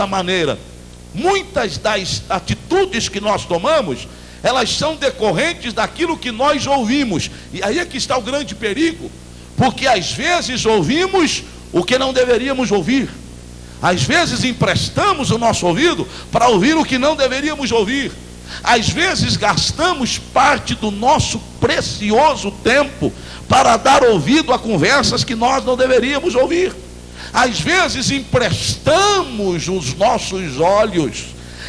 certa maneira, muitas das atitudes que nós tomamos, elas são decorrentes daquilo que nós ouvimos. E aí é que está o grande perigo, porque às vezes ouvimos o que não deveríamos ouvir. Às vezes emprestamos o nosso ouvido para ouvir o que não deveríamos ouvir. Às vezes gastamos parte do nosso precioso tempo para dar ouvido a conversas que nós não deveríamos ouvir. Às vezes emprestamos os nossos olhos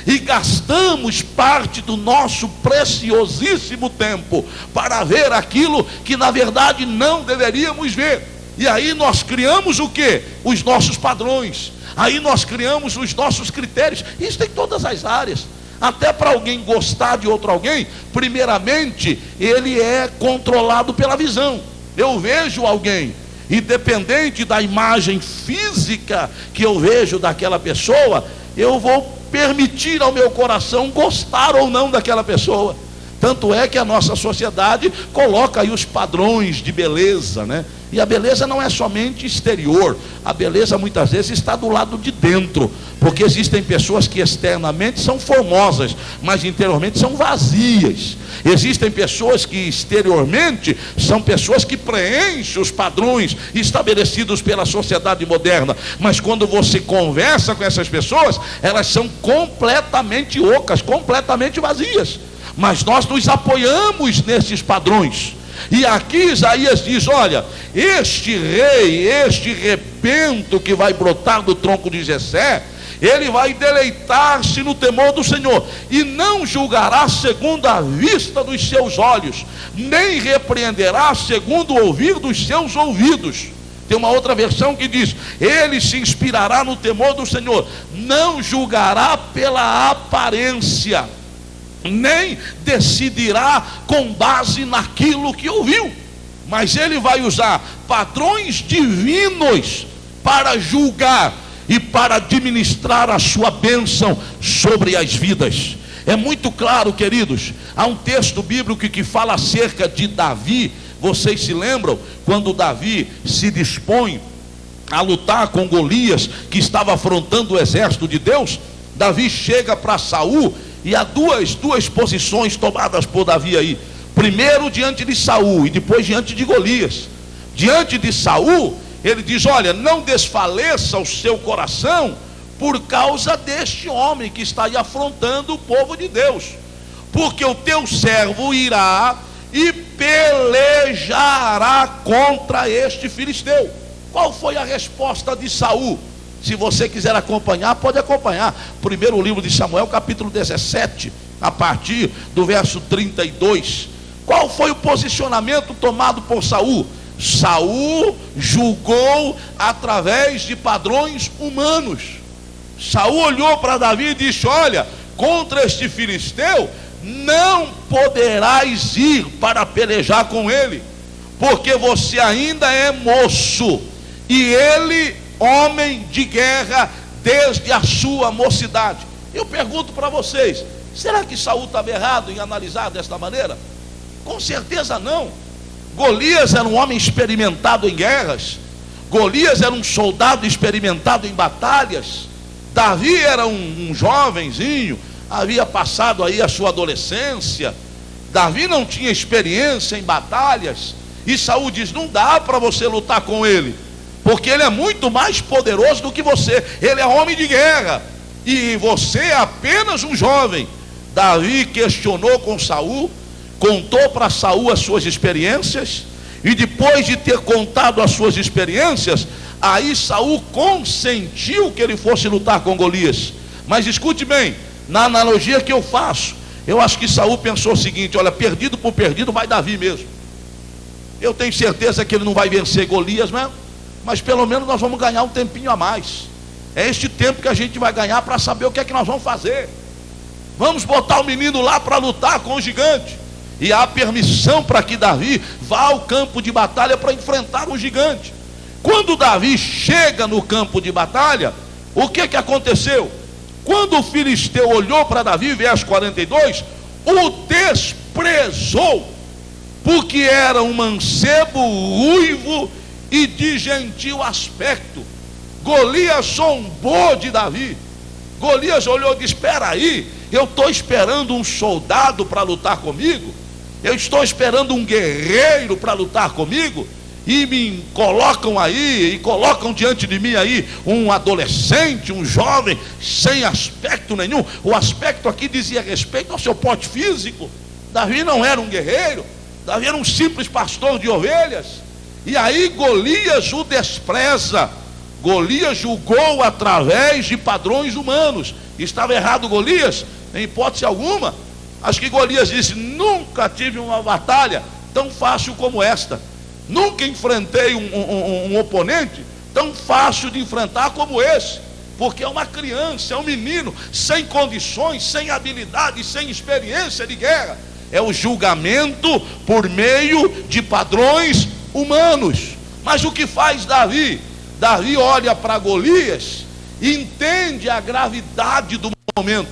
e gastamos parte do nosso preciosíssimo tempo para ver aquilo que na verdade não deveríamos ver. E aí nós criamos o quê? Os nossos padrões. Aí nós criamos os nossos critérios. Isso em todas as áreas. Até para alguém gostar de outro alguém, primeiramente, ele é controlado pela visão. Eu vejo alguém, independente da imagem física que eu vejo daquela pessoa, eu vou permitir ao meu coração gostar ou não daquela pessoa. Tanto é que a nossa sociedade coloca aí os padrões de beleza, né? E a beleza não é somente exterior, a beleza muitas vezes está do lado de dentro, porque existem pessoas que externamente são formosas, mas interiormente são vazias. Existem pessoas que exteriormente são pessoas que preenchem os padrões estabelecidos pela sociedade moderna, mas quando você conversa com essas pessoas, elas são completamente ocas, completamente vazias. Mas nós nos apoiamos nesses padrões. E aqui Isaías diz: olha, este rei, este rebento que vai brotar do tronco de Jessé, ele vai deleitar-se no temor do Senhor, e não julgará segundo a vista dos seus olhos, nem repreenderá segundo o ouvir dos seus ouvidos. Tem uma outra versão que diz: ele se inspirará no temor do Senhor, não julgará pela aparência, nem decidirá com base naquilo que ouviu, mas ele vai usar padrões divinos para julgar e para administrar a sua bênção sobre as vidas. É muito claro, queridos, há um texto bíblico que fala acerca de Davi. Vocês se lembram quando Davi se dispõe a lutar com Golias, que estava afrontando o exército de Deus? Davi chega para Saul, e há duas posições tomadas por Davi aí. Primeiro diante de Saul e depois diante de Golias. Diante de Saul, ele diz: olha, não desfaleça o seu coração por causa deste homem que está aí afrontando o povo de Deus, porque o teu servo irá e pelejará contra este filisteu. Qual foi a resposta de Saul? Se você quiser acompanhar, pode acompanhar. Primeiro livro de Samuel, capítulo 17, a partir do verso 32. Qual foi o posicionamento tomado por Saul? Saul julgou através de padrões humanos. Saul olhou para Davi e disse: olha, contra este filisteu não poderás ir para pelejar com ele, porque você ainda é moço, e ele homem de guerra desde a sua mocidade. Eu pergunto para vocês: será que Saul estava errado em analisar desta maneira? Com certeza não. Golias era um homem experimentado em guerras. Golias era um soldado experimentado em batalhas. Davi era um jovenzinho, havia passado aí a sua adolescência. Davi não tinha experiência em batalhas. E Saul diz: não dá para você lutar com ele, porque ele é muito mais poderoso do que você. Ele é homem de guerra e você é apenas um jovem. Davi questionou com Saul, contou para Saul as suas experiências, e depois de ter contado as suas experiências, aí Saul consentiu que ele fosse lutar com Golias. Mas escute bem, na analogia que eu faço, eu acho que Saul pensou o seguinte: olha, perdido por perdido vai Davi mesmo. Eu tenho certeza que ele não vai vencer Golias mesmo, mas pelo menos nós vamos ganhar um tempinho a mais. É este tempo que a gente vai ganhar para saber o que é que nós vamos fazer. Vamos botar o menino lá para lutar com o gigante. E há permissão para que Davi vá ao campo de batalha para enfrentar o gigante. Quando Davi chega no campo de batalha, o que aconteceu? Quando o filisteu olhou para Davi, verso 42, o desprezou, porque era um mancebo, ruivo e de gentil aspecto. Golias zombou de Davi. Golias olhou e disse: espera aí, eu estou esperando um soldado para lutar comigo, eu estou esperando um guerreiro para lutar comigo, e me colocam aí, e colocam diante de mim aí um adolescente, um jovem, sem aspecto nenhum. O aspecto aqui dizia respeito ao seu porte físico. Davi não era um guerreiro, Davi era um simples pastor de ovelhas. E aí Golias o despreza. Golias julgou através de padrões humanos. Estava errado Golias? Em hipótese alguma. Acho que Golias disse: nunca tive uma batalha tão fácil como esta, nunca enfrentei um oponente tão fácil de enfrentar como esse, porque é uma criança, é um menino, sem condições, sem habilidade, sem experiência de guerra. É o julgamento por meio de padrões humanos. Mas o que faz Davi? Davi olha para Golias, entende a gravidade do momento,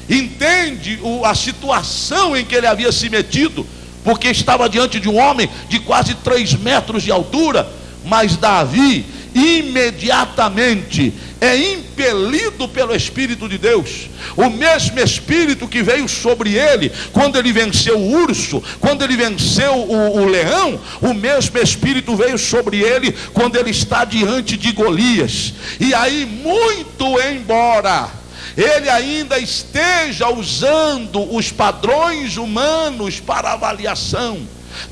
entende a situação em que ele havia se metido, porque estava diante de um homem de quase 3 metros de altura. Mas Davi imediatamente é impelido pelo Espírito de Deus, o mesmo Espírito que veio sobre ele quando ele venceu o urso, quando ele venceu o leão, o mesmo Espírito veio sobre ele quando ele está diante de Golias. E aí, muito embora ele ainda esteja usando os padrões humanos para avaliação,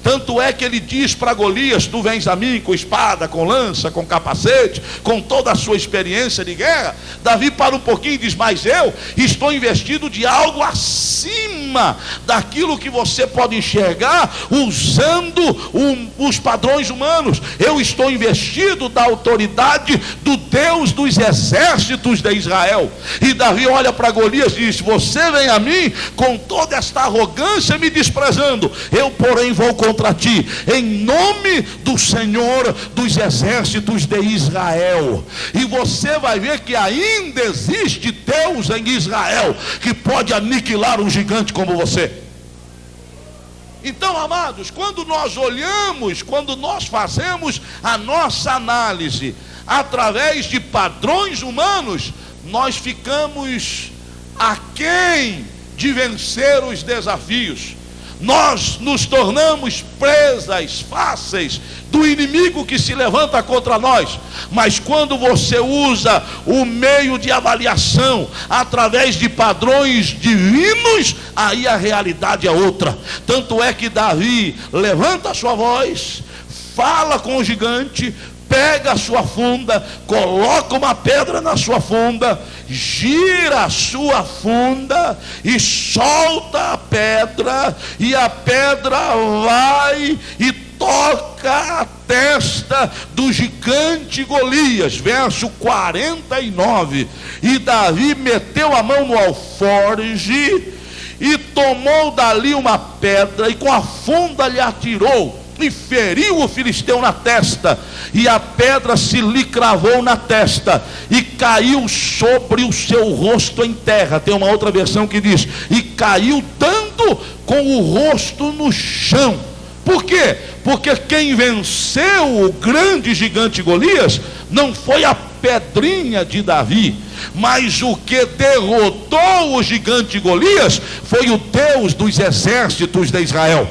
tanto é que ele diz para Golias: tu vens a mim com espada, com lança, com capacete, com toda a sua experiência de guerra. Davi para um pouquinho e diz: mas eu estou investido de algo acima daquilo que você pode enxergar usando os padrões humanos. Eu estou investido da autoridade do Deus dos exércitos de Israel. E Davi olha para Golias e diz: você vem a mim com toda esta arrogância me desprezando, eu porém vou contra ti, em nome do Senhor dos exércitos de Israel. E você vai ver que ainda existe Deus em Israel que pode aniquilar um gigante como você. Então, amados, quando nós olhamos, quando nós fazemos a nossa análise através de padrões humanos, nós ficamos aquém de vencer os desafios. Nós nos tornamos presas fáceis do inimigo que se levanta contra nós. Mas quando você usa o meio de avaliação através de padrões divinos, aí a realidade é outra. Tanto é que Davi levanta a sua voz, fala com o gigante, pega a sua funda, coloca uma pedra na sua funda, gira a sua funda e solta a pedra, e a pedra vai e toca a testa do gigante Golias. Verso 49. E Davi meteu a mão no alforge e tomou dali uma pedra, e com a funda lhe atirou e feriu o filisteu na testa, e a pedra se lhe cravou na testa e caiu sobre o seu rosto em terra. Tem uma outra versão que diz: e caiu dando com o rosto no chão. Por quê? Porque quem venceu o grande gigante Golias não foi a pedrinha de Davi, mas o que derrotou o gigante Golias foi o Deus dos exércitos de Israel.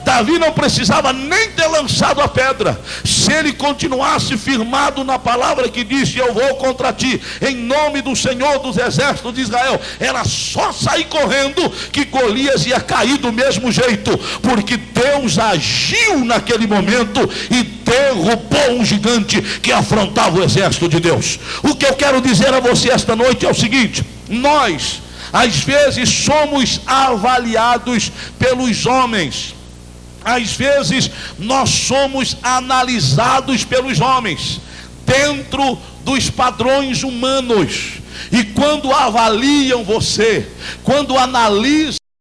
Davi não precisava nem ter lançado a pedra. Se ele continuasse firmado na palavra que disse: eu vou contra ti, em nome do Senhor dos exércitos de Israel, era só sair correndo que Golias ia cair do mesmo jeito, porque Deus agiu naquele momento e derrubou um gigante que afrontava o exército de Deus. O que eu quero dizer a você esta noite é o seguinte: nós às vezes somos avaliados pelos homens, às vezes nós somos analisados pelos homens dentro dos padrões humanos. E quando avaliam você, quando analisam